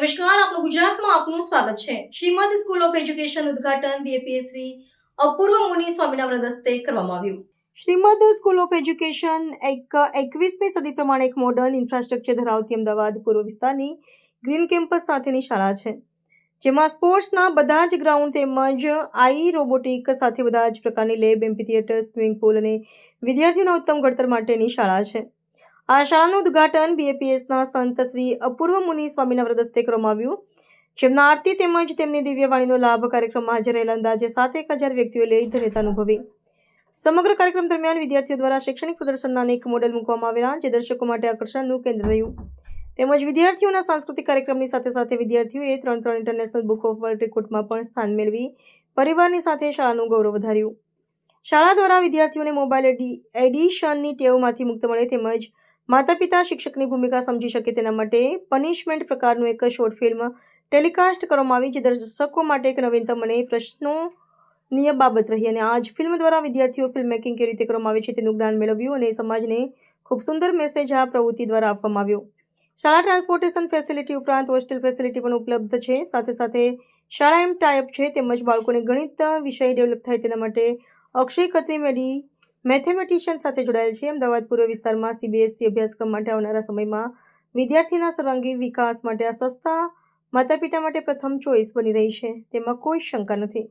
નમસ્કાર, આપનું ગુજરાતમાં આપનું સ્વાગત છે। શ્રીમદ સ્કૂલ ઓફ એજ્યુકેશન ઉદ્ઘાટન બીએપીએસ શ્રી અપૂર્વ મુનિ સ્વામીના વરદ હસ્તે કરવામાં આવ્યું। શ્રીમદ સ્કૂલ ઓફ એજ્યુકેશન 21મી સદી પ્રમાણે એક મોડર્ન ઇન્ફ્રાસ્ટ્રક્ચર ધરાવતી અમદાવાદ પૂર્વ વિસ્તારની ગ્રીન કેમ્પસ સાથેની શાળા છે, જેમાં સ્પોર્ટ્સના બધા જ ગ્રાઉન્ડ તેમજ આઈ રોબોટિક સાથે બધા જ પ્રકારની લેબ, એમ્ફી થિયેટર, સ્વિમિંગ પુલ અને વિદ્યાર્થીઓના ઉત્તમ ઘડતર માટેની શાળા છે। આ શાળાનું ઉદ્ઘાટન બીએપીએસના સંત શ્રી અપૂર્વ મુનિ સ્વામીના વરદ હસ્તે કરવામાં આવ્યું, જેમના આરતી તેમજ તેમની દિવ્ય વાણીનો લાભ કાર્યક્રમમાં હાજર રહેલા અંદાજે 7,000 વ્યક્તિઓએ લઈ ધન્યતા અનુભવી। સમગ્ર કાર્યક્રમ દરમિયાન વિદ્યાર્થીઓ દ્વારા શૈક્ષણિક પ્રદર્શનના અનેક મોડેલ મૂકવામાં આવેલા, જે દર્શકો માટે આકર્ષણનું કેન્દ્ર રહ્યું। તેમજ વિદ્યાર્થીઓના સાંસ્કૃતિક કાર્યક્રમની સાથે સાથે વિદ્યાર્થીઓએ 3 ઇન્ટરનેશનલ બુક ઓફ વર્લ્ડ રેકોર્ડમાં પણ સ્થાન મેળવી પરિવારની સાથે શાળાનું ગૌરવ વધાર્યું। શાળા દ્વારા વિદ્યાર્થીઓને મોબાઈલ એડિશનની ટેવમાંથી મુક્ત મળે તેમજ માતા પિતા શિક્ષકની ભૂમિકા સમજી શકે તેના માટે પનિશમેન્ટ પ્રકારનું એક શોર્ટ ફિલ્મ ટેલિકાસ્ટ કરવામાં આવી, જે દર્શકો માટે એક નવીનતમ અને પ્રશ્નોનીય બાબત રહી અને આ જ ફિલ્મ દ્વારા વિદ્યાર્થીઓ ફિલ્મ મેકિંગ કેવી રીતે કરવામાં આવે છે તેનું જ્ઞાન મેળવ્યું અને સમાજને ખૂબ સુંદર મેસેજ આ પ્રવૃત્તિ દ્વારા આપવામાં આવ્યો। શાળા ટ્રાન્સપોર્ટેશન ફેસિલિટી ઉપરાંત હોસ્ટેલ ફેસિલિટી પણ ઉપલબ્ધ છે। સાથે સાથે શાળા એમ ટાઈપ છે તેમજ બાળકોને ગણિત વિષય ડેવલપ થાય તેના માટે અક્ષય ખત્રી મેથેમેટિશિયન સાથે જોડાયેલ છે। અમદાવાદ પૂર્વ વિસ્તારમાં સીબીએસઈ અભ્યાસક્રમ માટે આવનારા સમયમાં વિદ્યાર્થીના સર્વાંગી વિકાસ માટે આ સંસ્થા માતા પિતા માટે પ્રથમ ચોઇસ બની રહી છે, તેમાં કોઈ શંકા નથી।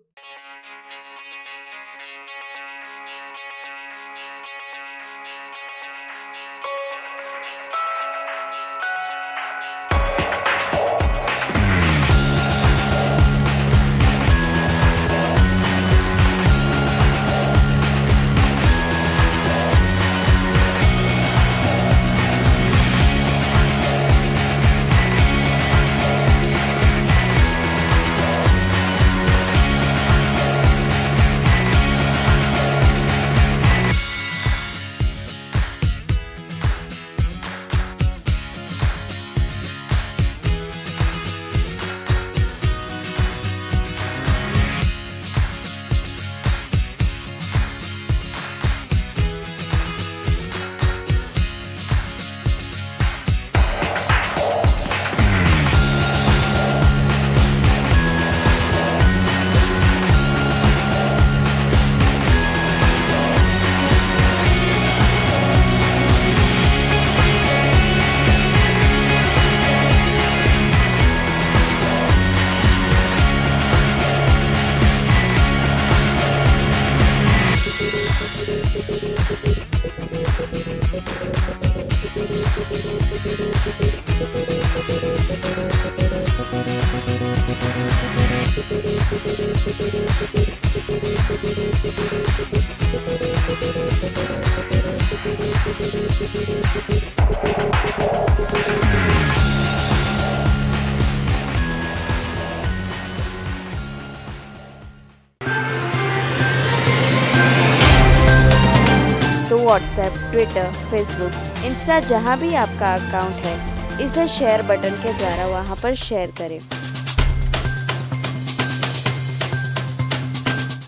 तो व्हाट्सएप, ट्विटर, फेसबुक, इंस्टा जहाँ भी आपका अकाउंट है, इसे शेयर बटन के द्वारा वहाँ पर शेयर करें।